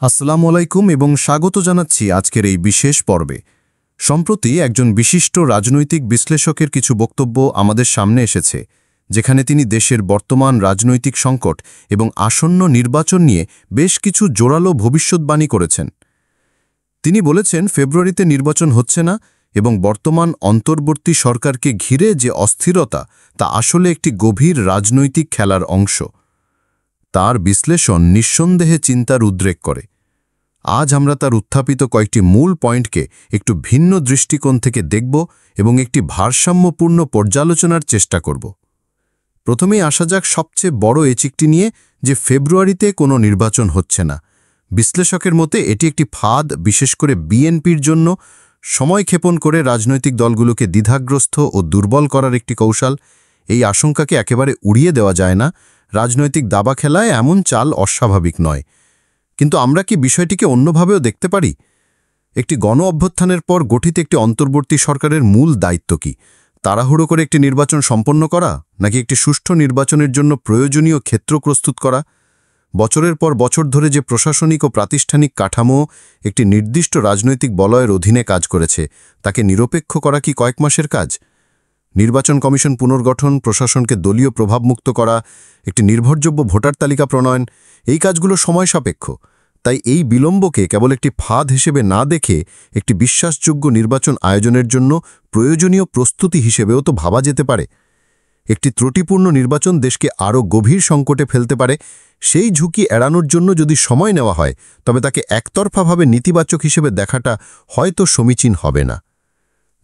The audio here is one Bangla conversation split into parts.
আসসালামু আলাইকুম এবং স্বাগত জানাচ্ছি আজকের এই বিশেষ পর্বে। সম্প্রতি একজন বিশিষ্ট রাজনৈতিক বিশ্লেষকের কিছু বক্তব্য আমাদের সামনে এসেছে, যেখানে তিনি দেশের বর্তমান রাজনৈতিক সংকট এবং আসন্ন নির্বাচন নিয়ে বেশ কিছু জোরালো ভবিষ্যদ্বাণী করেছেন। তিনি বলেছেন, ফেব্রুয়ারিতে নির্বাচন হচ্ছে না এবং বর্তমান অন্তর্বর্তী সরকারকে ঘিরে যে অস্থিরতা তা আসলে একটি গভীর রাজনৈতিক খেলার অংশ। তার বিশ্লেষণ নিঃসন্দেহে চিন্তার উদ্রেক করে। আজ আমরা তার উত্থাপিত কয়েকটি মূল পয়েন্টকে একটু ভিন্ন দৃষ্টিকোণ থেকে দেখব এবং একটি ভারসাম্যপূর্ণ পর্যালোচনার চেষ্টা করব। প্রথমেই আসা যাক সবচেয়ে বড় চিকটি নিয়ে, যে ফেব্রুয়ারিতে কোনো নির্বাচন হচ্ছে না। বিশ্লেষকের মতে এটি একটি ফাঁদ, বিশেষ করে বিএনপির জন্য সময় ক্ষেপণ করে রাজনৈতিক দলগুলোকে দ্বিধাগ্রস্ত ও দুর্বল করার একটি কৌশল। এই আশঙ্কাকে একেবারে উড়িয়ে দেওয়া যায় না। রাজনৈতিক দাবা খেলায় এমন চাল অস্বাভাবিক নয়, কিন্তু আমরা কি বিষয়টিকে অন্যভাবেও দেখতে পারি? একটি গণ অভ্যুত্থানের পর গঠিত একটি অন্তর্বর্তী সরকারের মূল দায়িত্ব কি? তাড়াহুড়ো করে একটি নির্বাচন সম্পন্ন করা, নাকি একটি সুষ্ঠু নির্বাচনের জন্য প্রয়োজনীয় ক্ষেত্র প্রস্তুত করা? বছরের পর বছর ধরে যে প্রশাসনিক ও প্রাতিষ্ঠানিক কাঠামো একটি নির্দিষ্ট রাজনৈতিক বলয়ের অধীনে কাজ করেছে, তাকে নিরপেক্ষ করা কি কয়েক মাসের কাজ? নির্বাচন কমিশন পুনর্গঠন, প্রশাসনকে দলীয় প্রভাবমুক্ত করা, একটি নির্ভরযোগ্য ভোটার তালিকা প্রণয়ন, এই কাজগুলো সময় সাপেক্ষ। তাই এই বিলম্বকে কেবল একটি ফাঁদ হিসেবে না দেখে একটি বিশ্বাসযোগ্য নির্বাচন আয়োজনের জন্য প্রয়োজনীয় প্রস্তুতি হিসেবেও তো ভাবা যেতে পারে। একটি ত্রুটিপূর্ণ নির্বাচন দেশকে আরও গভীর সংকটে ফেলতে পারে। সেই ঝুঁকি এড়ানোর জন্য যদি সময় নেওয়া হয়, তবে তাকে একতরফাভাবে নেতিবাচক হিসেবে দেখাটা হয়তো সমীচীন হবে না।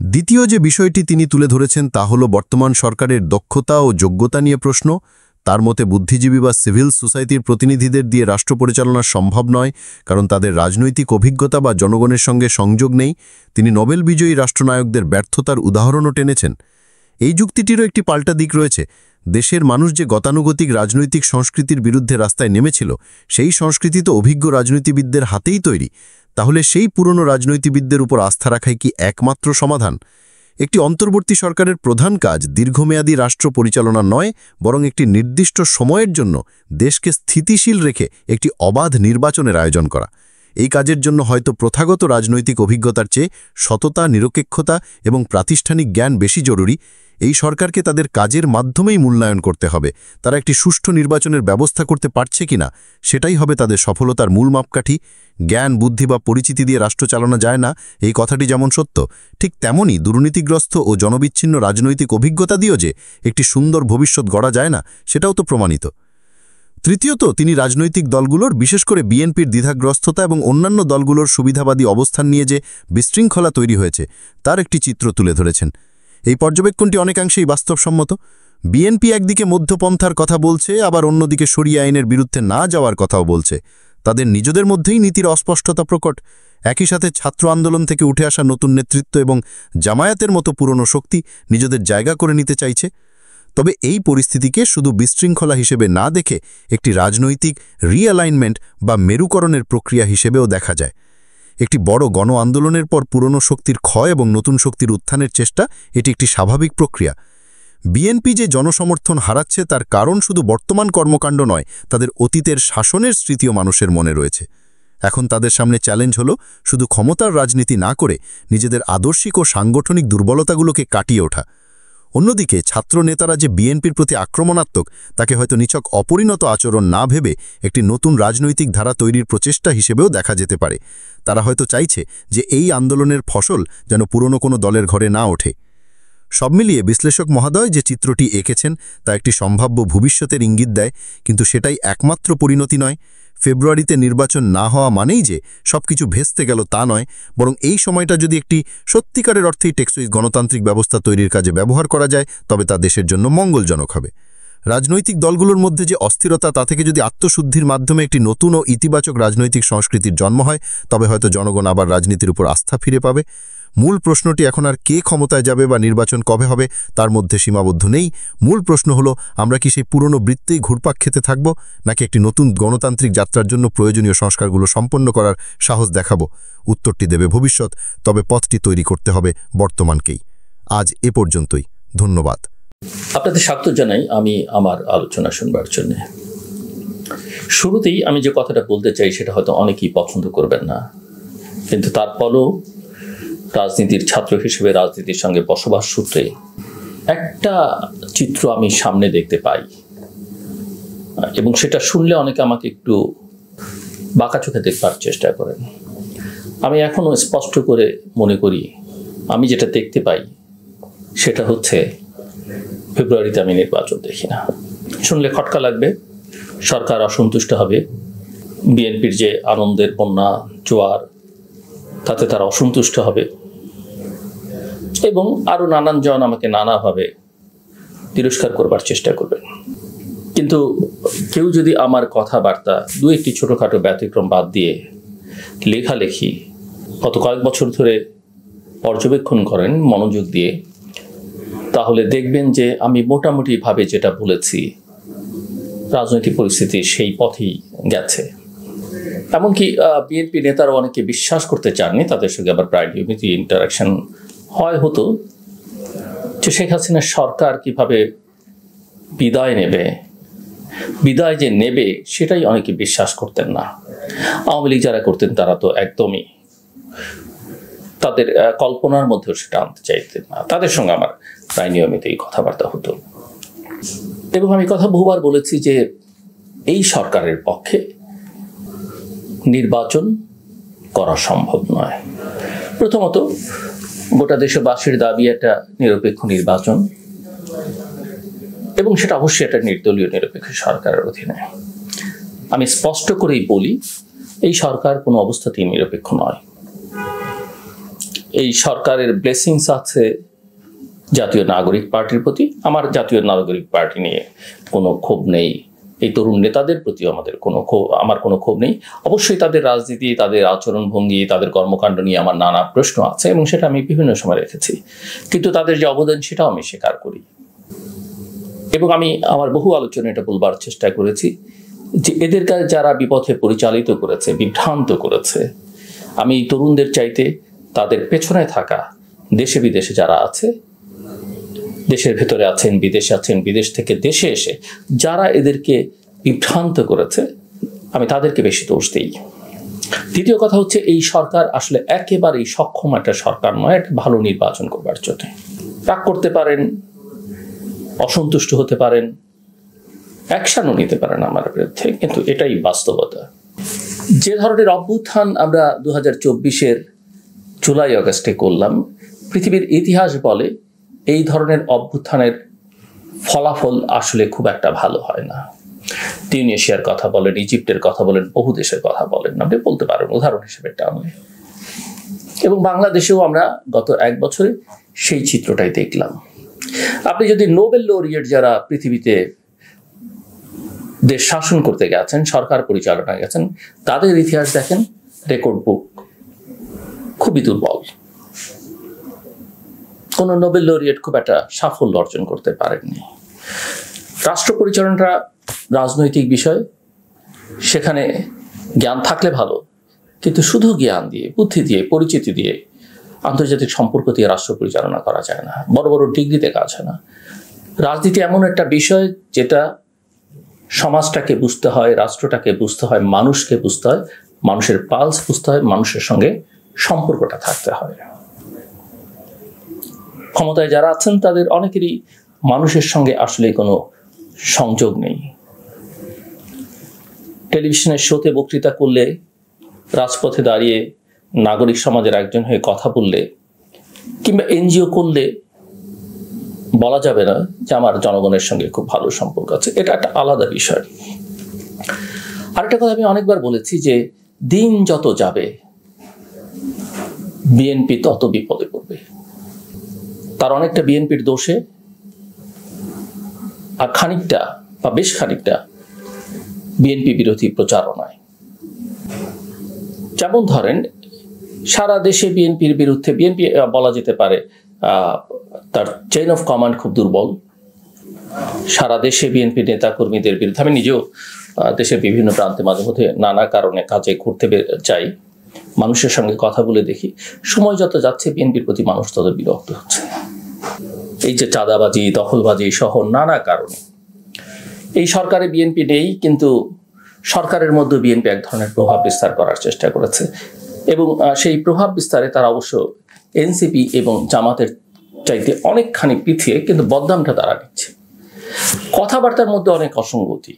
দ্বিতীয় যে বিষয়টি তিনি তুলে ধরেছেন তা হল বর্তমান সরকারের দক্ষতা ও যোগ্যতা নিয়ে প্রশ্ন। তার মতে বুদ্ধিজীবী বা সিভিল সোসাইটির প্রতিনিধিদের দিয়ে রাষ্ট্র পরিচালনা সম্ভব নয়, কারণ তাদের রাজনৈতিক অভিজ্ঞতা বা জনগণের সঙ্গে সংযোগ নেই। তিনি নোবেল বিজয়ী রাষ্ট্রনায়কদের ব্যর্থতার উদাহরণও টেনেছেন। এই যুক্তিটিরও একটি পাল্টা দিক রয়েছে। দেশের মানুষ যে গতানুগতিক রাজনৈতিক সংস্কৃতির বিরুদ্ধে রাস্তায় নেমেছিল, সেই সংস্কৃতি তো অভিজ্ঞ রাজনীতিবিদদের হাতেই তৈরি। তাহলে সেই পুরনো রাজনীতিবিদদের উপর আস্থা রাখাই কি একমাত্র সমাধান? একটি অন্তর্বর্তী সরকারের প্রধান কাজ দীর্ঘমেয়াদী রাষ্ট্র পরিচালনা নয়, বরং একটি নির্দিষ্ট সময়ের জন্য দেশকে স্থিতিশীল রেখে একটি অবাধ নির্বাচনের আয়োজন করা। এই কাজের জন্য হয়তো প্রথাগত রাজনৈতিক অভিজ্ঞতার চেয়ে সততা, নিরপেক্ষতা এবং প্রাতিষ্ঠানিক জ্ঞান বেশি জরুরি। এই সরকারকে তাদের কাজের মাধ্যমেই মূল্যায়ন করতে হবে। তারা একটি সুষ্ঠু নির্বাচনের ব্যবস্থা করতে পারছে কিনা, সেটাই হবে তাদের সফলতার মূল মাপকাঠি। জ্ঞান, বুদ্ধি বা পরিচিতি দিয়ে রাষ্ট্র চালানো যায় না, এই কথাটি যেমন সত্য, ঠিক তেমনই দুর্নীতিগ্রস্ত ও জনবিচ্ছিন্ন রাজনৈতিক অভিজ্ঞতা দিয়েও যে একটি সুন্দর ভবিষ্যৎ গড়া যায় না, সেটাও তো প্রমাণিত। তৃতীয়ত, তিনি রাজনৈতিক দলগুলোর, বিশেষ করে বিএনপির দ্বিধাগ্রস্ততা এবং অন্যান্য দলগুলোর সুবিধাবাদী অবস্থান নিয়ে যে বিশৃঙ্খলা তৈরি হয়েছে, তার একটি চিত্র তুলে ধরেছেন। এই পর্যবেক্ষণটি অনেকাংশেই বাস্তবসম্মত। বিএনপি একদিকে মধ্যপন্থার কথা বলছে, আবার অন্যদিকে শরিয়া আইনের বিরুদ্ধে না যাওয়ার কথাও বলছে। তাদের নিজেদের মধ্যেই নীতির অস্পষ্টতা প্রকট। একই সাথে ছাত্র আন্দোলন থেকে উঠে আসা নতুন নেতৃত্ব এবং জামায়াতের মতো পুরনো শক্তি নিজেদের জায়গা করে নিতে চাইছে। তবে এই পরিস্থিতিকে শুধু বিশৃঙ্খলা হিসেবে না দেখে একটি রাজনৈতিক রিঅ্যালাইনমেন্ট বা মেরুকরণের প্রক্রিয়া হিসেবেও দেখা যায়। একটি বড় গণ আন্দোলনের পর পুরনো শক্তির ক্ষয় এবং নতুন শক্তির উত্থানের চেষ্টা, এটি একটি স্বাভাবিক প্রক্রিয়া। বিএনপি যে জনসমর্থন হারাচ্ছে তার কারণ শুধু বর্তমান কর্মকাণ্ড নয়, তাদের অতীতের শাসনের স্মৃতিও মানুষের মনে রয়েছে। এখন তাদের সামনে চ্যালেঞ্জ হলো শুধু ক্ষমতার রাজনীতি না করে নিজেদের আদর্শিক ও সাংগঠনিক দুর্বলতাগুলোকে কাটিয়ে ওঠা। অন্যদিকে ছাত্র নেতারা যে বিএনপির প্রতি আক্রমণাত্মক, তাকে হয়তো নিছক অপরিণত আচরণ না ভেবে একটি নতুন রাজনৈতিক ধারা তৈরির প্রচেষ্টা হিসেবেও দেখা যেতে পারে। তারা হয়তো চাইছে যে এই আন্দোলনের ফসল যেন পুরনো কোনো দলের ঘরে না ওঠে। সব মিলিয়ে বিশ্লেষক মহোদয় যে চিত্রটি এঁকেছেন তা একটি সম্ভাব্য ভবিষ্যতের ইঙ্গিত দেয়, কিন্তু সেটাই একমাত্র পরিণতি নয়। ফেব্রুয়ারিতে নির্বাচন না হওয়া মানেই যে সবকিছু ভেস্তে গেল তা নয়, বরং এই সময়টা যদি একটি সত্যিকারের অর্থেই টেকসই গণতান্ত্রিক ব্যবস্থা তৈরির কাজে ব্যবহার করা যায়, তবে তা দেশের জন্য মঙ্গলজনক হবে। রাজনৈতিক দলগুলোর মধ্যে যে অস্থিরতা, তা থেকে যদি আত্মশুদ্ধির মাধ্যমে একটি নতুন ও ইতিবাচক রাজনৈতিক সংস্কৃতির জন্ম হয়, তবে হয়তো জনগণ আবার রাজনীতির উপর আস্থা ফিরে পাবে। মূল প্রশ্নটি এখন আর কে ক্ষমতায় যাবে বা নির্বাচন কবে হবে তার মধ্যে সীমাবদ্ধ নেই। মূল প্রশ্ন হলো, আমরা কি সেই পুরনো বৃত্তেই ঘুরপাক খেতে থাকব, নাকি একটি নতুন গণতান্ত্রিক যাত্রার জন্য প্রয়োজনীয় সংস্কারগুলো সম্পন্ন করার সাহস দেখাবো? উত্তরটি দেবে ভবিষ্যৎ, তবে পথটি তৈরি করতে হবে বর্তমানকেই। আজ এ পর্যন্তই, ধন্যবাদ। আপনাদের স্বাগত জানাই আমি আমার আলোচনা শুনবার জন্য। শুরুতেই আমি যে কথাটা বলতে চাই সেটা হয়তো অনেকেই পছন্দ করবেন না, কিন্তু তারপরও রাজনীতির ছাত্র হিসেবে রাজনীতির সঙ্গে বসবাস সূত্রে একটা চিত্র আমি সামনে দেখতে পাই, এবং সেটা শুনলে অনেকে আমাকে একটু বাঁকা চোখে দেখবার চেষ্টা করেন। আমি এখনো স্পষ্ট করে মনে করি আমি যেটা দেখতে পাই সেটা হচ্ছে ফেব্রুয়ারিতে আমি নির্বাচন দেখি না। শুনলে খটকা লাগবে, সরকার অসন্তুষ্ট হবে, বিএনপির যে আনন্দের বন্যা জোয়ার তাতে তারা অসন্তুষ্ট হবে, এবং আরো নানান জন আমাকে নানাভাবে তিরস্কার করবার চেষ্টা করবেন। কিন্তু কেউ যদি আমার কথাবার্তা দু একটি ছোটখাটো ব্যতিক্রম বাদ দিয়ে লেখালেখি গত কয়েক বছর ধরে পর্যবেক্ষণ করেন মনোযোগ দিয়ে, তাহলে দেখবেন যে আমি মোটামুটি ভাবে যেটা বলেছি রাজনৈতিক পরিস্থিতি সেই পথেই গেছে। এমনকি বিএনপি নেতারা অনেকে বিশ্বাস করতে চাননি, তাদের সঙ্গে আবার প্রায় নিয়মিত ইন্টারাকশন হতো, যে শেখ হাসিনার সরকার কিভাবে বিদায় নেবে, বিদায় যে নেবে সেটাই অনেকে বিশ্বাস করতেন না। আওয়ামী লীগ যারা করতেন তারা তো একদমই তাদের কল্পনার মধ্যেও সেটা আনতে চাইতেন না। তাদের সঙ্গে আমার প্রায় নিয়মিত এই কথাবার্তা হতো, এবং আমি কথা বহুবার বলেছি যে এই সরকারের পক্ষে নির্বাচন করা সম্ভব নয়। প্রথমত, গোটা দেশবাসীর দাবি একটা নিরপেক্ষ নির্বাচন, এবং সেটা অবশ্যই একটা নির্দলীয় নিরপেক্ষ সরকারের অধীনে। আমি স্পষ্ট করেই বলি, এই সরকার কোনো অবস্থাতেই নিরপেক্ষ নয়। এই সরকারের ব্লেসিংস আছে জাতীয় নাগরিক পার্টির প্রতি। আমার জাতীয় নাগরিক পার্টি নিয়ে কোনো ক্ষোভ নেই, এই তরুণ নেতাদের প্রতিও আমার কোনো ক্ষোভ নেই। অবশ্যই তাদের রাজনীতি, তাদের আচরণভঙ্গি, তাদের কর্মকাণ্ড নিয়ে আমার নানা প্রশ্ন আছে, এবং সেটা আমি বিভিন্ন সময় রেখেছি, কিন্তু তাদের যে অবদান সেটাও আমি স্বীকার করি। এবং আমি আমার বহু আলোচনা এটা বলবার চেষ্টা করেছি যে এদেরকে যারা বিপথে পরিচালিত করেছে, বিভ্রান্ত করেছে, আমি তরুণদের চাইতে তাদের পেছনে থাকা দেশে বিদেশে যারা আছে, দেশের ভেতরে আছেন, বিদেশে আছেন, বিদেশ থেকে দেশে এসে যারা এদেরকে বিভ্রান্ত করেছে, আমি তাদেরকে বেশি দোষ দিই। দ্বিতীয় কথা হচ্ছে, এই সরকার আসলে একেবারেই সক্ষম একটা সরকার নয় একটা ভালো নির্বাচন করবার জন্য। রাগ করতে পারেন, অসন্তুষ্ট হতে পারেন, অ্যাকশনও নিতে পারেন আমার বিরুদ্ধে, কিন্তু এটাই বাস্তবতা। যে ধরনের অভ্যুত্থান আমরা 2024-এর জুলাই আগস্টে করলাম, পৃথিবীর ইতিহাস বলে এই ধরনের অভ্যুত্থানের ফলাফল আসলে খুব একটা ভালো হয় না। তিউনিসিয়ার কথা বলেন, ইজিপ্টের কথা বলেন, বহু দেশের কথা বলেন, আপনি বলতে পারেন উদাহরণ হিসেবে টানলে। এবং বাংলাদেশেও আমরা গত এক বছরে সেই চিত্রটাই দেখলাম। আপনি যদি নোবেল লরিয়েট যারা পৃথিবীতে দেশ শাসন করতে গেছেন, সরকার পরিচালনায় গেছেন, তাদের ইতিহাস দেখেন, রেকর্ড বুক খুবই দুর্বল। কোন নোবেল লরিয়েট খুব একটা সাফল্য অর্জন করতে পারেননি। রাষ্ট্র পরিচালনাটা রাজনৈতিক বিষয়, সেখানে জ্ঞান থাকলে ভালো, কিন্তু শুধু জ্ঞান দিয়ে, বুদ্ধি দিয়ে, পরিচিতি দিয়ে, আন্তর্জাতিক সম্পর্ক দিয়ে রাষ্ট্র পরিচালনা করা যায় না। বড় বড় ডিগ্রিতে কাজ হয় না। রাজনীতি এমন একটা বিষয় যেটা সমাজটাকে বুঝতে হয়, রাষ্ট্রটাকে বুঝতে হয়, মানুষকে বুঝতে হয়, মানুষের পালস বুঝতে হয়, মানুষের সঙ্গে সম্পর্কটা থাকতে হয়। ক্ষমতায় যারা আছেন তাদের অনেকেরই মানুষের সঙ্গে আসলে কোনো সংযোগ নেই। টেলিভিশনের শোতে বক্তৃতা করলে, রাজপথে দাঁড়িয়ে নাগরিক সমাজের একজন হয়ে কথা বললে, কিংবা এনজিও করলে বলা যাবে না যে আমার জনগণের সঙ্গে খুব ভালো সম্পর্ক আছে। এটা একটা আলাদা বিষয়। আরেকটা কথা আমি অনেকবার বলেছি যে দিন যত যাবে বিএনপি তত বিপদে পড়বে। তার অনেকটা বিএনপির দোষে, আর খানিকটা বা বেশ খানিকটা বিএনপি বিরোধী প্রচারণায়। যেমন ধরেন, সারা দেশে বিএনপির বিরুদ্ধে, বিএনপি বলা যেতে পারে তার চেইন অফ কমান্ড খুব দুর্বল। সারা দেশে বিএনপি নেতা কর্মীদের বিরুদ্ধে, আমি নিজেও দেশের বিভিন্ন প্রান্তে মাঝে মধ্যে নানা কারণে কাজে ঘুরতে যাই, মানুষের সঙ্গে কথা বলে দেখি, সময় যত যাচ্ছে বিএনপির প্রতি মানুষ তত বিরক্ত হচ্ছে। এই যে চাঁদাবাজি, দখলবাজি সহ নানা কারণে এই সরকারে বিএনপি নেই, কিন্তু সরকারের মধ্যে বিএনপি এক ধরনের প্রভাব বিস্তার করার চেষ্টা করেছে এবং সেই প্রভাব বিস্তারে তারা অবশ্য এনসিপি এবং জামাতের চাইতে অনেকখানি পিছিয়ে, কিন্তু বদনামটা তারা নিচ্ছে। কথাবার্তার মধ্যে অনেক অসঙ্গতি।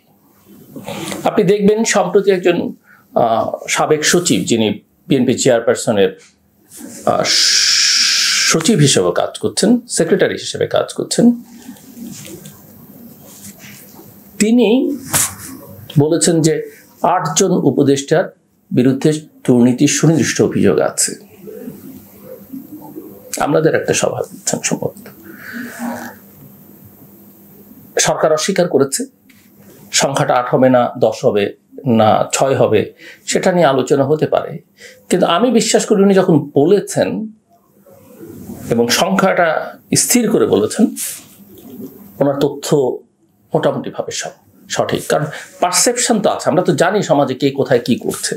আপনি দেখবেন সম্প্রতি একজন সাবেক সচিব, যিনি বিএনপি চেয়ারপারসনের সচিব হিসেবে কাজ করছেন, সেক্রেটারি হিসেবে কাজ করছেন, তিনি বলেছেন যে 8 জন উপদেষ্টার বিরুদ্ধে দুর্নীতির সুনির্দিষ্ট অভিযোগ আছে। আমাদের একটা সভা দিচ্ছেন সম্ভবত, সরকার অস্বীকার করেছে। সংখ্যাটা 8 হবে না 10 হবে না 6 হবে সেটা নিয়ে আলোচনা হতে পারে, কিন্তু আমি বিশ্বাস করি উনি যখন বলেছেন এবং সংখ্যাটা স্থির করে বলেছেন, ওনার তথ্য মোটামুটি ভাবে সঠিক। কারণ পারসেপশন তো আছে, আমরা তো জানি সমাজে কে কোথায় কি করছে।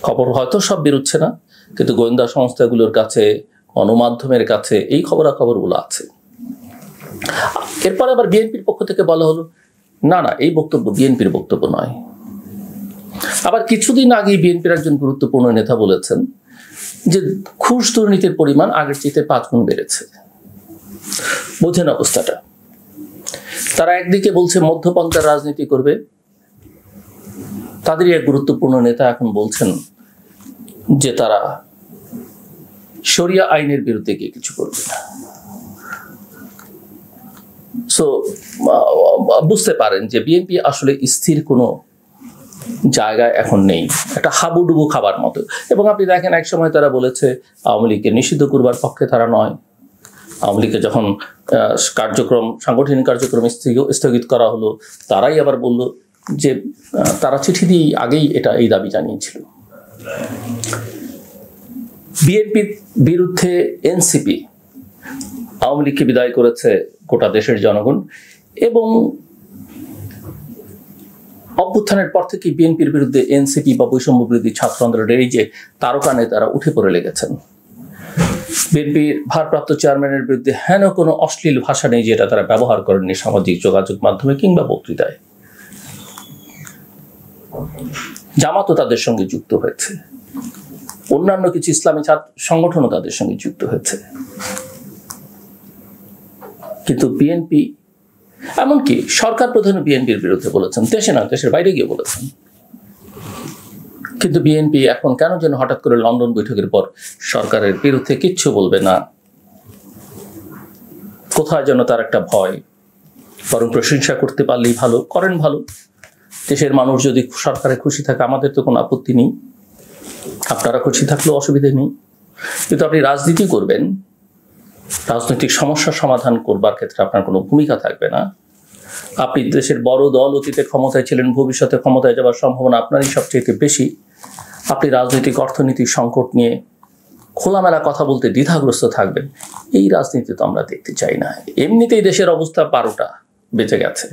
খবর হয়তো সব বেরোচ্ছে না, কিন্তু গোয়েন্দা সংস্থাগুলোর কাছে, গণমাধ্যমের কাছে এই খবরাখবরগুলো আছে। এরপরে আবার বিএনপির পক্ষ থেকে বলা হলো না না, এই বক্তব্য বিএনপির বক্তব্য নয়। আবার কিছুদিন আগে বিএনপির একজন গুরুত্বপূর্ণ নেতা বলেছেন যে ঘুষ দুর্নীতির পরিমাণ আগের চেয়ে 5 গুণ বেড়েছে। বোঝেন অবস্থাটা। তারা একদিকে বলছে মধ্যপন্থার রাজনীতি করবে, তাদেরই এক গুরুত্বপূর্ণ নেতা এখন বলছেন যে তারা শরিয়া আইনের বিরুদ্ধে গিয়ে কিছু করবে না। সো বুঝতে পারেন যে বিএনপি আসলে স্থির কোনো জায়গায় এখন নেই, একটা হাবুডুবু খাবার মতো। এবং আপনি দেখেন এক সময় তারা বলেছে আওয়ামী লীগকে নিষিদ্ধ করবার পক্ষে তারা নয়। আওয়ামী লীগের যখন সাংগঠনিক কার্যক্রম স্থগিত করা হলো, তারাই আবার বলল যে তারা চিঠি দিয়ে আগেই এই দাবি জানিয়েছিল। বিএনপির বিরুদ্ধে এনসিপি আওয়ামী লীগকে বিদায় করেছে গোটা দেশের জনগণ, এবং অভ্যুত্থানের পর থেকে বিএনপির বিরুদ্ধে এনসিপি বা বৈষম্য বিরোধী ছাত্র আন্দোলনের এই যে তারকা নেতারা উঠে পড়ে লেগেছেন। বিএনপির ভারপ্রাপ্ত চেয়ারম্যানের বিরুদ্ধে হেন কোনো অশ্লীল ভাষা নেই যেটা তারা ব্যবহার করেননি সামাজিক যোগাযোগ মাধ্যমে কিংবা বক্তৃতায়। জামাতও তাদের সঙ্গে যুক্ত হয়েছে, অন্যান্য কিছু ইসলামী সংগঠনও তাদের সঙ্গে যুক্ত হয়েছে, কিন্তু বিএনপি, এমনকি সরকার প্রধান বিএনপির বিরুদ্ধে বলেছেন, দেশে না দেশের বাইরে গিয়ে বলেছেন। কিন্তু বিএনপি এখন কেন যেন হঠাৎ করে লন্ডন বৈঠকের পর সরকারের বিরুদ্ধে কিচ্ছু বলবে না, কোথায় যেন তার একটা ভয়। বরং প্রশংসা করতে পারলেই ভালো, করেন ভালো। দেশের মানুষ যদি সরকারে খুশি থাকে আমাদের তো কোনো আপত্তি নেই, আপনারা খুশি থাকলেও অসুবিধা নেই। কিন্তু আপনি রাজনীতি করবেন, রাজনৈতিক সমস্যার সমাধান করবার ক্ষেত্রে আপনার কোনো ভূমিকা থাকবে না। আপনি দেশের বড় দল, অতীতে ক্ষমতায় ছিলেন, ভবিষ্যতে ক্ষমতায় যাওয়ার সম্ভাবনা আপনারই সবচেয়ে বেশি। আপনি রাজনৈতিক অর্থনৈতিক সংকট নিয়ে খোলামেলা কথা বলতে দ্বিধাগ্রস্ত থাকবেন, এই রাজনীতি তো আমরা দেখতে চাই না। এমনিতেই দেশের অবস্থা 12টা বেঁচে গেছে,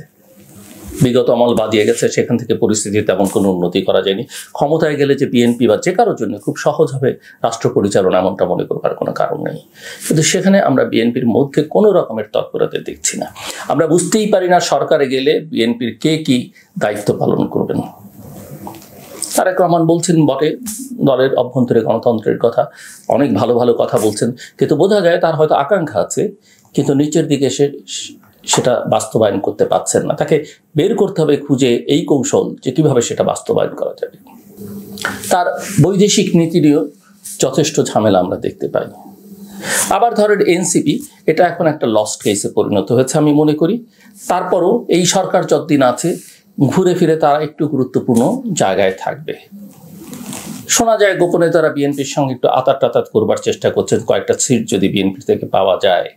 বিগত আমল বাদিয়ে গেছে, সেখান থেকে পরিস্থিতি তেমন কোনো উন্নতি করা যায়নি। ক্ষমতায় গেলে যে বিএনপি বা যে কারোর জন্য খুব সহজ হবে রাষ্ট্র পরিচালনা, এমনটা মনে করবার কোনো কারণ নেই। কিন্তু সেখানে আমরা বিএনপির মধ্যে কোনো রকমের তৎপরতা দেখছি না। আমরা বুঝতেই পারি না সরকারে গেলে বিএনপির কে কি দায়িত্ব পালন করবেন। তারেক রহমান বলছেন বটে দলের অভ্যন্তরে গণতন্ত্রের কথা, অনেক ভালো ভালো কথা বলছেন, কিন্তু বোঝা যায় তার হয়তো আকাঙ্ক্ষা আছে, কিন্তু নিচের দিকে সেটা বাস্তবায়ন করতে পারছেন না। তাকে বের করতে হবে খুঁজে এই কৌশল যে কিভাবে সেটা বাস্তবায়ন করা যাবে। তার বৈদেশিক নীতি নিয়েও যথেষ্ট ঝামেলা আমরা দেখতে পাই। আবার ধরেন এনসিপি, এটা এখন একটা লস্ট কেসে পরিণত হয়েছে আমি মনে করি। তারপরও এই সরকার যতদিন আছে ঘুরে ফিরে তারা একটু গুরুত্বপূর্ণ জায়গায় থাকবে। শোনা যায় গোপনে তারা বিএনপির সঙ্গে একটু আতাত করবার চেষ্টা করছেন, কয়েকটা সিট যদি বিএনপি থেকে পাওয়া যায়।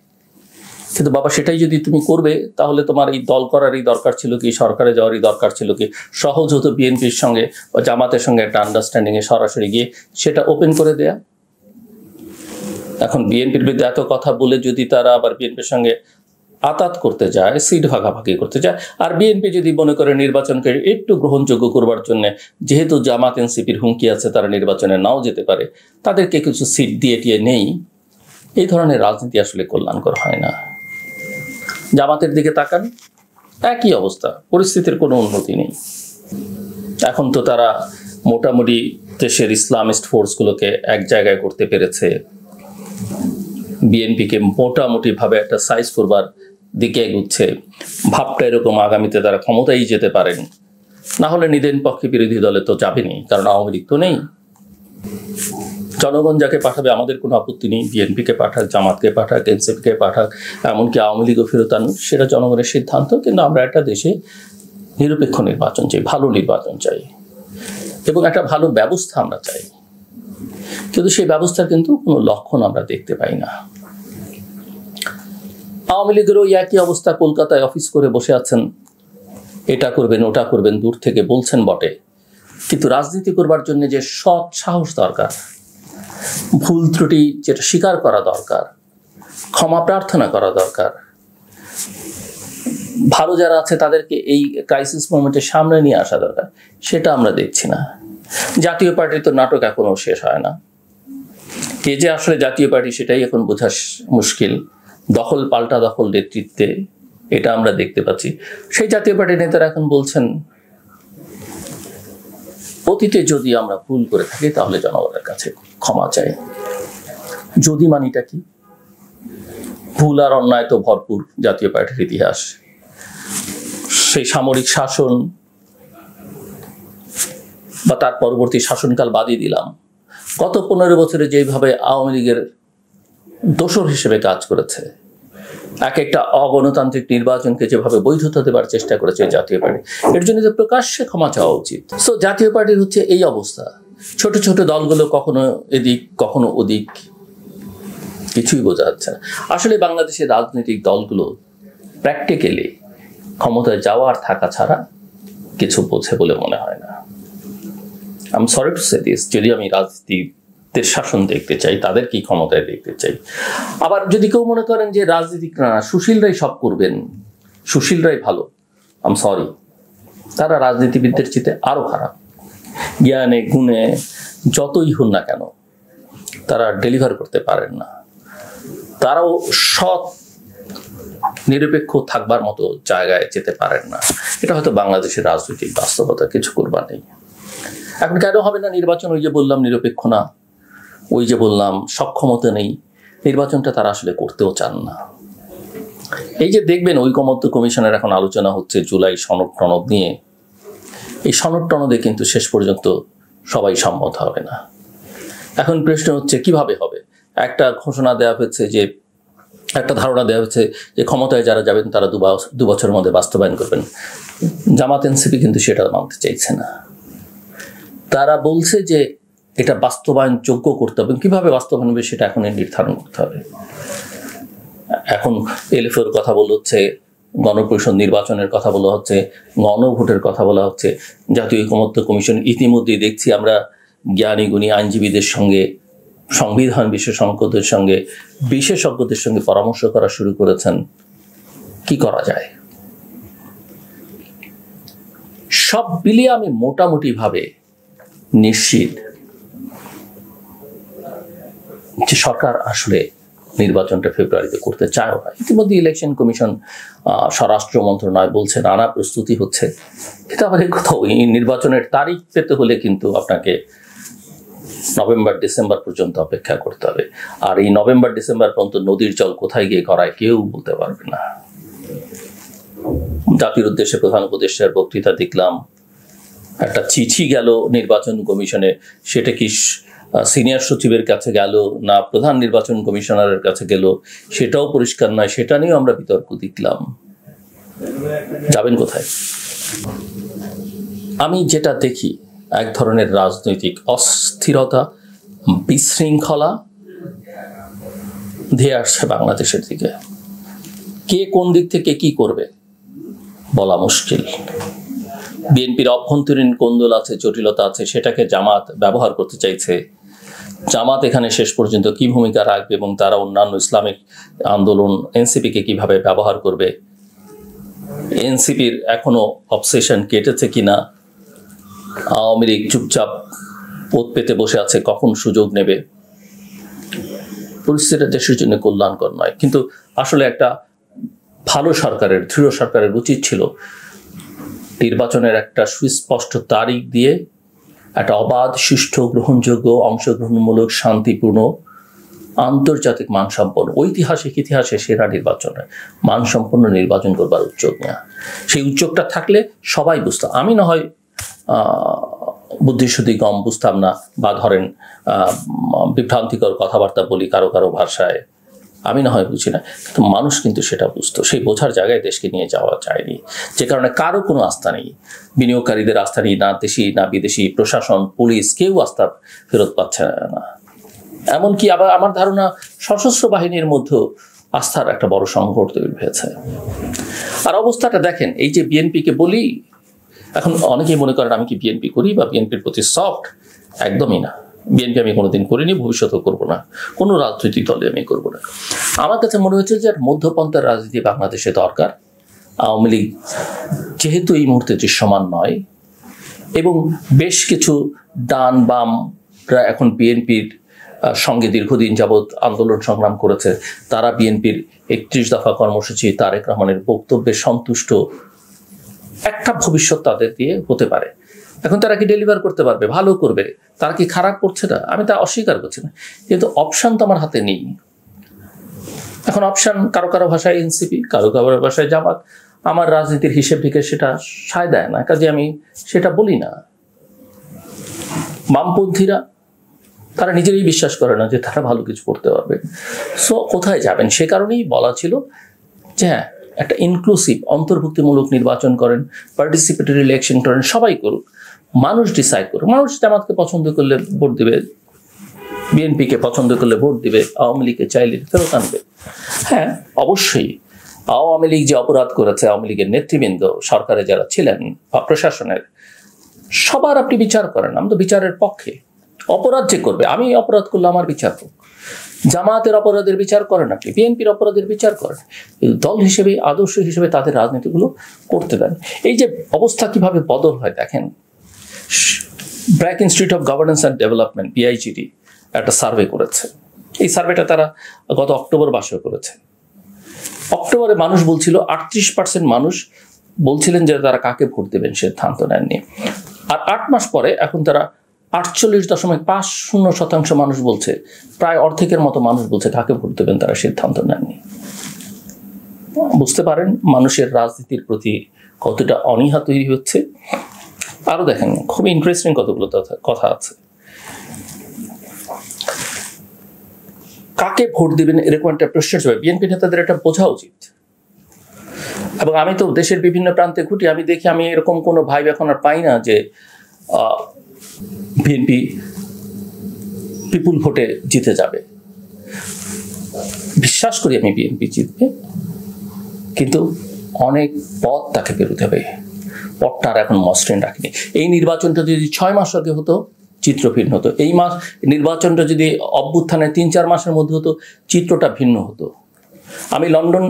কিন্তু বাবা, সেটাই যদি তুমি করবে তাহলে তোমার এই দল করারই দরকার ছিল কি, সরকারে যাওয়ারই দরকার ছিল কি? সহজ হতো বিএনপির সঙ্গে বা জামাতের সঙ্গে একটা আন্ডারস্ট্যান্ডিংয়ে সরাসরি গিয়ে সেটা ওপেন করে দেয়া। এখন বিএনপির বিরুদ্ধে এত কথা বলে যদি তারা আবার বিএনপির সঙ্গে আতাত করতে যায়, সিট ভাগাভাগি করতে যায়, আর বিএনপি যদি মনে করে নির্বাচনকে একটু গ্রহণযোগ্য করবার জন্য, যেহেতু জামাত এনসিপির হুমকি আছে তারা নির্বাচনে নাও যেতে পারে, তাদেরকে কিছু সিট দিয়ে নেই, এই ধরনের রাজনীতি আসলে কল্যাণকর হয় না। জামাতের দিকে তাকান, একই অবস্থা, পরিস্থিতির কোনো উন্নতি নেই। এখন তো তারা মোটামুটি দেশের ইসলামিস্ট ফোর্সগুলোকে এক জায়গায় করতে পেরেছে, বিএনপিকে মোটামুটি ভাবে একটা সাইজ করবার দিকে এগুচ্ছে। ভাবটা এরকম আগামীতে তারা ক্ষমতায় যেতে পারেন, না হলে নিদেন পক্ষে বিরোধী দলে তো যাবেনি, কারণ আওয়ামী লীগ তো নেই। জনগণ যাকে পাঠাবে আমাদের কোনো আপত্তি নেই, বিএনপিকে পাঠাক, জামাতকে পাঠাক, এনসিপিকে পাঠাক, এমনকি আওয়ামী লীগও ফেরত আনুক, সেটা জনগণের সিদ্ধান্ত। কিন্তু আমরা একটা দেশে নিরপেক্ষ নির্বাচন চাই, ভালো নির্বাচন চাই এবং একটা ভালো ব্যবস্থা আমরা চাই। কিন্তু সেই ব্যবস্থার কিন্তু কোনো লক্ষণ আমরা দেখতে পাই না। আওয়ামী লীগেরও একই অবস্থা, কলকাতায় অফিস করে বসে আছেন, এটা করবেন ওটা করবেন, দূর থেকে বলছেন বটে, কিন্তু রাজনীতি করবার জন্য যে সৎ সাহস দরকার, ভুল ত্রুটি যেটা স্বীকার করা দরকার, ক্ষমা প্রার্থনা করা দরকার, ভালো যারা আছে তাদেরকে এই ক্রাইসিস মোমেন্টে সামনে নিয়ে আসা দরকার, সেটা আমরা দেখছি না। জাতীয় পার্টির তো নাটক এখনো শেষ হয় না। কে যে আসলে জাতীয় পার্টি সেটাই এখন বোঝা মুশকিল। দখল পাল্টা দখল নেতৃত্বে এটা আমরা দেখতে পাচ্ছি। সেই জাতীয় পার্টির নেতারা এখন বলছেন, অতীতে যদি আমরা ভুল করে থাকি তাহলে জনগণের কাছে ক্ষমা চাই। যদি মানিটা কি? ভুল আর অন্যায় তো ভরপুর জাতীয় পার্টির ইতিহাস। সেই সামরিক শাসন বা তার পরবর্তী শাসনকাল বাদই দিলাম, গত 15 বছরে যেভাবে আওয়ামী লীগের দোসর হিসেবে কাজ করেছে, এক একটা অগণতান্ত্রিক নির্বাচনকে যেভাবে বৈধতা দেবার চেষ্টা করেছে জাতীয় পার্টি, এর জন্য যে প্রকাশ্যে ক্ষমা চাওয়া উচিত। সো জাতীয় পার্টির হচ্ছে এই অবস্থা। ছোট ছোট দলগুলো কখনো এদিক কখনো ওদিক, কিছুই বোঝা যাচ্ছে না। আসলে বাংলাদেশের রাজনৈতিক দলগুলো প্র্যাকটিক্যালি ক্ষমতায় যাওয়া আর থাকা ছাড়া কিছু বোঝে বলে মনে হয় না। I am sorry to say this. যদি আমি রাজনীতিদের শাসন দেখতে চাই, তাদের কি ক্ষমতায় দেখতে চাই। আবার যদি কেউ মনে করেন যে রাজনীতিক না, সুশীলরাই সব করবেন, সুশীলরাই ভালো, আই এম সরি, তারা রাজনীতিবিদদের চেয়ে আরো খারাপ। জ্ঞানে গুণে যতই হন না কেন তারা ডেলিভার করতে পারেন না। তারাও সৎ নিরপেক্ষ থাকবার মতো জায়গায় যেতে পারেন না। এটা হয়তো বাংলাদেশের রাজনৈতিক বাস্তবতা, কিছু করবার নেই। এখন কেন হবে না নির্বাচন? ওই যে বললাম নিরপেক্ষ না, ওই যে বললাম সক্ষমতা নেই, নির্বাচনটা তারা আসলে করতেও চান না। এই যে দেখবেন ঐকমত্য কমিশনের এখন আলোচনা হচ্ছে জুলাই সনদ টনদ নিয়ে, এই সনদ টনদে কিন্তু শেষ পর্যন্ত সবাই সম্মত হবে না। এখন প্রশ্ন হচ্ছে কিভাবে হবে? একটা ঘোষণা দেওয়া হয়েছে, যে একটা ধারণা দেওয়া হয়েছে যে ক্ষমতায় যারা যাবেন তারা 2 বছরের মধ্যে বাস্তবায়ন করবেন। জামাত এনসিপি কিন্তু সেটা মানতে চাইছে না। তারা বলছে যে এটা বাস্তবায়ন যোগ্য করতে হবে, কিভাবে বাস্তবায়ন হবে সেটা এখন নির্ধারণ করতে হবে। এখন এলএফের কথা বলা হচ্ছে, গণপরিষদ নির্বাচনের কথা বলা হচ্ছে, গণভোটের কথা বলা হচ্ছে। জাতীয় ঐকমত্য কমিশন ইতিমধ্যেই দেখছি আমরা জ্ঞানী গুণী আইনজীবীদের সঙ্গে, সংবিধান বিশেষজ্ঞদের সঙ্গে পরামর্শ করা শুরু করেছেন। কি করা যায়? সব মিলিয়ে আমি মোটামুটি ভাবে নিশ্চিত যে সরকার আসলে নির্বাচনটা ফেব্রুয়ারিতে করতে চায় না। ইতিমধ্যে ইলেকশন কমিশন, স্বরাষ্ট্র মন্ত্রণালয় বলছে নানা প্রস্তুতি হচ্ছে। কিন্তু আবার কোথাও এই নির্বাচনের তারিখ পেতে হলে কিন্তু আপনাকে নভেম্বর ডিসেম্বর পর্যন্ত অপেক্ষা করতে হবে। আর এই নভেম্বর ডিসেম্বর পর্যন্ত নদীর জল কোথায় গিয়ে গড়ায় কেউ বলতে পারবে না। জাতির উদ্দেশ্যে প্রধান উপদেষ্টার বক্তৃতা দেখলাম, একটা চিঠি গেল নির্বাচন কমিশনে, সেটা কি সিনিয়র সচিবের কাছে গেল না প্রধান নির্বাচন কমিশনারের কাছে গেল সেটাও পরিষ্কার নয়। সেটা নিয়েও আমরা বিতর্ক দেখলাম। যাবেন কোথায়? আমি যেটা দেখি, এক ধরনের রাজনৈতিক অস্থিরতা, বিশৃঙ্খলা ধেয়ে আসছে বাংলাদেশের দিকে। কে কোন দিক থেকে কি করবে বলা মুশকিল। বিএনপির অভ্যন্তরীণ কোন্দল আছে, জটিলতা আছে, সেটাকে জামাত ব্যবহার করতে চাইছে। জামাত এখানে শেষ পর্যন্ত কি ভূমিকা রাখবে এবং তারা অন্যান্য ইসলামিক আন্দোলন এনসিপিকে কিভাবে ব্যবহার করবে। এনসিপির এখনো অবসেশন কেটেছে কিনা, আওয়ামী লীগ চুপচাপ পথ পেতে বসে আছে, কখন সুযোগ নেবে। পরিস্থিতিটা দেশের জন্য কল্যাণকর নয়। কিন্তু আসলে একটা ভালো সরকারের, দৃঢ় সরকারের উচিত ছিল নির্বাচনের একটা সুস্পষ্ট তারিখ দিয়ে একটা অবাধ, সুষ্ঠু, গ্রহণযোগ্য, অংশগ্রহণমূলক, শান্তিপূর্ণ, আন্তর্জাতিক মানসম্পন্ন, ঐতিহাসিক ইতিহাসে সেরা নির্বাচনে মানসম্পন্ন নির্বাচন করবার উদ্যোগ নেওয়া। সেই উদ্যোগটা থাকলে সবাই বুঝতো। আমি না হয় বুদ্ধিশুদ্ধি কম, বুঝতাম না, বা ধরেন বিভ্রান্তিকর কথাবার্তা বলি কারো কারো ভাষায়, আমি না হয় বুঝি না, কিন্তু মানুষ কিন্তু সেটা বুঝতো। সেই বোঝার জায়গায় দেশকে নিয়ে যাওয়া যায়নি, যে কারণে কারো কোনো আস্থা নেই, বিনিয়োগকারীদের আস্থা নেই, না দেশি না বিদেশি, প্রশাসন, পুলিশ, কেউ আস্থা ফেরত পাচ্ছে না। এমনকি আবার আমার ধারণা সশস্ত্র বাহিনীর মধ্যেও আস্থার একটা বড় সংকট তৈরি হয়েছে। আর অবস্থাটা দেখেন, এই যে বিএনপিকে বলি, এখন অনেকেই মনে করেন আমি কি বিএনপি করি বা বিএনপির প্রতি সফট, একদমই না। বিএনপি আমি কোনোদিন করিনি, ভবিষ্যতেও করবো না, কোনো রাজনৈতিক দলে আমি করবো না। আমার কাছে মনে হচ্ছে যে মধ্যপন্থার রাজনীতি বাংলাদেশে দরকার। আওয়ামী লীগ যেহেতু এই মুহূর্তে দৃশ্যমান নয়, এবং বেশ কিছু ডান বামরা এখন বিএনপির সঙ্গে দীর্ঘদিন যাবৎ আন্দোলন সংগ্রাম করেছে, তারা বিএনপির 31 দফা কর্মসূচি, তারেক রহমানের বক্তব্যে সন্তুষ্ট, একটা ভবিষ্যৎ তাদের দিয়ে হতে পারে। এখন তারা কি ডেলিভার করতে পারবে? ভালো করবে। তারা কি খারাপ করছে না? আমি তা অস্বীকার করছি না, কিন্তু অপশান তো আমার হাতে নেই। এখন অপশান কারো কারো ভাষায় এনসিপি, কারো কারো ভাষায় জামাত। আমার রাজনীতির হিসেব থেকে সেটা সায় দেয় না, কাজে আমি সেটা বলি না। বামপন্থীরা তারা নিজেরাই বিশ্বাস করে না যে তারা ভালো কিছু করতে পারবে। সো কোথায় যাবেন? সে কারণেই বলা ছিল যে হ্যাঁ, একটা ইনক্লুসিভ, অন্তর্ভুক্তিমূলক নির্বাচন করেন, পার্টিসিপেটরি ইলেকশন করেন, সবাই করুক, মানুষ ডিসাইড করুক। মানুষ জামাতকে পছন্দ করলে ভোট দিবে, বিএনপিকে পছন্দ করলে ভোট দিবে, আওয়ামী লীগকে চাইলে ফেরত আনবে। হ্যাঁ, অবশ্যই আওয়ামী লীগ যে অপরাধ করেছে, আওয়ামী লীগের নেতৃবৃন্দ, সরকারে যারা ছিলেন বা প্রশাসনের, সবার আপনি বিচার করেন। আমি তো বিচারের পক্ষে। অপরাধ যে করবে, আমি অপরাধ করলে আমার বিচার হোক। জামাতের অপরাধের বিচার করেন আপনি, বিএনপির অপরাধের বিচার করেন, দল হিসেবে, আদর্শ হিসেবে তাদের রাজনীতিগুলো করতে দেন। এই যে অবস্থা কিভাবে বদল হয় দেখেন। BRAC institute of governance and development, BIGD, একটা সার্ভে করেছে। এই সার্ভেটা তারা গত অক্টোবর মাসে করেছে। অক্টোবরে মানুষ বলছিল, 38% মানুষ বলছিলেন যে তারা কাকে ভোট দেবেন সিদ্ধান্ত নেননি। আর 8 মাস পরে এখন তারা 48.50% মানুষ বলছে, প্রায় অর্ধেকের মতো মানুষ বলছে কাকে ভোট দেবেন তারা সিদ্ধান্ত নেননি। বুঝতে পারেন মানুষের রাজনীতির প্রতি কতটা অনীহা তৈরি হচ্ছে। আরো দেখেন, খুব ইন্টারেস্টিং কতগুলো কথা আছে। কাকে ভোট দিবেন এরকম একটা প্রশ্ন হিসেবে বিএনপি নেতাদের এটা বোঝা উচিত। এবং আমি তো দেশের বিভিন্ন প্রান্তে ঘুটি, আমি দেখি, আমি এরকম কোনো ভাইব এখন আর পাই না যে বিএনপি পিপুল ভোটে জিতে যাবে। বিশ্বাস করি আমি বিএনপি জিতবে, কিন্তু অনেক পথ তাকে পেরোতে হবে। পথটা আর এখন মসৃণ রাখেনি। এই নির্বাচনটা যদি 6 মাস আগে হতো, চিত্র ভিন্ন হতো। এই নির্বাচনটা যদি অভ্যুত্থানের 3-4 মাসের মধ্যে হতো, চিত্রটা ভিন্ন হতো। আমি লন্ডন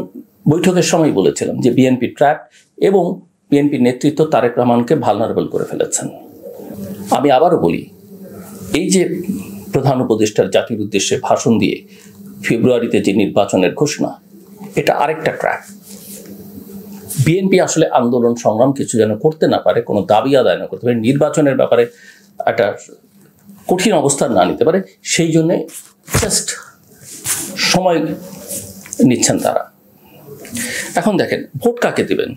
বৈঠকের সময় বলেছিলাম যে বিএনপি ট্র্যাপ, এবং বিএনপির নেতৃত্ব তারেক রহমানকে ভালনারেবল করে ফেলেছেন। আমি আবারও বলি, এই যে প্রধান উপদেষ্টার জাতির উদ্দেশ্যে ভাষণ দিয়ে ফেব্রুয়ারিতে যে নির্বাচনের ঘোষণা, এটা আরেকটা ট্র্যাপ। বিএনপি আসলে আন্দোলন সংগ্রাম কিছু যেন করতে না পারে, কোনো দাবি আদায় না করতে পারে, নির্বাচনের ব্যাপারে একটা কঠিন অবস্থান না নিতে পারে, সেই জন্যে জাস্ট সময় নিচ্ছেন তারা। এখন দেখেন, ভোট কাকে দেবেন?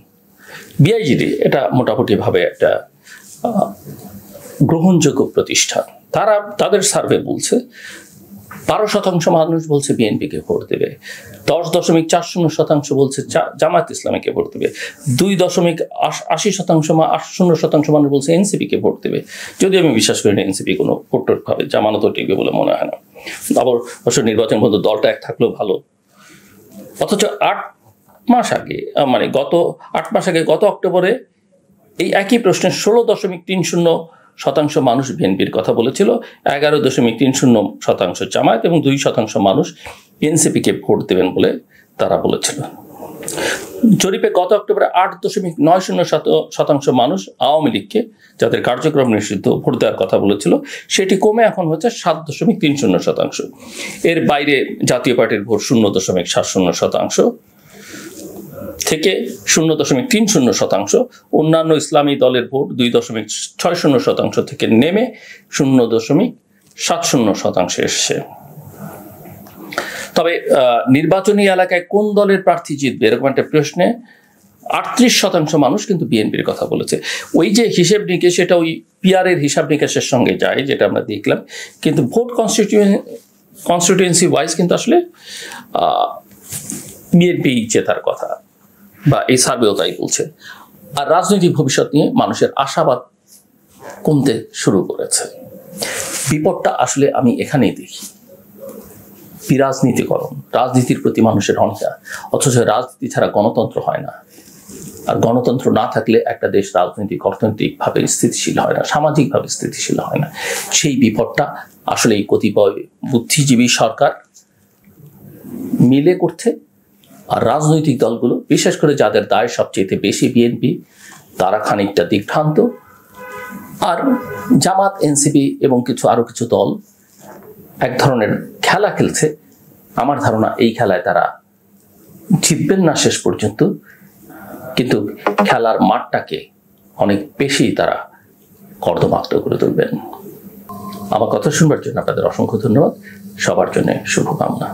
BIGD এটা মোটামুটিভাবে একটা গ্রহণযোগ্য প্রতিষ্ঠান। তারা তাদের সার্ভে বলছে 12% মানুষ বলছে বিএনপিকে ভোট দেবে, 10.40% বলছে জামায়াত ইসলামীকে ভোট দেবে, 2.80% মানুষ বলছে এনসিপিকে ভোট দেবে। যদি আমি বিশ্বাস করি না এনসিপি কোনো ভোট ভাবে জামানত টিকবে বলে মনে হয় না। আবার অবশ্য নির্বাচন পর্যন্ত দলটা এক থাকলেও ভালো। অথচ 8 মাস আগে, মানে গত 8 মাস আগে, গত অক্টোবরে এই একই প্রশ্নে 16.30% মানুষ বিএনপির কথা বলেছিল, 11.30% জামায়াত এবং 2% মানুষ এনসিপিকে ভোট দেবেন বলে তারা বলেছিল। জরিপে গত অক্টোবরে 8.90% মানুষ আওয়ামী লীগকে, যাদের কার্যক্রম নিষিদ্ধ, ভোট দেওয়ার কথা বলেছিল। সেটি কমে এখন হচ্ছে 7.30%। এর বাইরে জাতীয় পার্টির ভোট 0.70% থেকে 0.30%, অন্যান্য ইসলামী দলের ভোট 2.60% থেকে নেমে 0.70% এসছে। তবে নির্বাচনী এলাকায় কোন দলের প্রার্থী জিতবে এরকম একটা প্রশ্নে 38% মানুষ কিন্তু বিএনপির কথা বলেছে। ওই যে হিসেব নিকেশ, সেটা ওই পিআরের হিসাব নিকেশের সঙ্গে যায়, যেটা আমরা দেখলাম, কিন্তু ভোট কনস্টিটিউয়েন্সি ওয়াইজ কিন্তু আসলে বিএনপি জেতার কথা, বা এই সার্ভেও তাই বলছে। আর রাজনৈতিক ভবিষ্যৎ নিয়ে মানুষের আশাবাদ কমতে শুরু করেছে। বিপদটা আসলে আমি এখানেই দেখি, বিরাজনীতিকরণ, রাজনীতির প্রতি মানুষের অনীহা। অথচ রাজনীতি ছাড়া গণতন্ত্র হয় না, আর গণতন্ত্র না থাকলে একটা দেশ রাজনৈতিক অর্থনৈতিকভাবে স্থিতিশীল হয় না, সামাজিকভাবে স্থিতিশীল হয় না। সেই বিপদটা আসলে এই কতিপয় বুদ্ধিজীবী সরকার মিলে করছে। আর রাজনৈতিক দলগুলো, বিশেষ করে যাদের দায় সবচেয়ে বেশি বিএনপি, তারা খানিকটা দিগ্ভ্রান্ত। আর জামাত, এনসিপি এবং আরো কিছু দল এক ধরনের খেলা খেলছে। আমার ধারণা এই খেলায় তারা জিতবেন না শেষ পর্যন্ত, কিন্তু খেলার মাঠটাকে অনেক বেশি তারা কর্দমাক্ত করে তুলবেন। আমার কথা শুনবার জন্য আপনাদের অসংখ্য ধন্যবাদ। সবার জন্য শুভকামনা।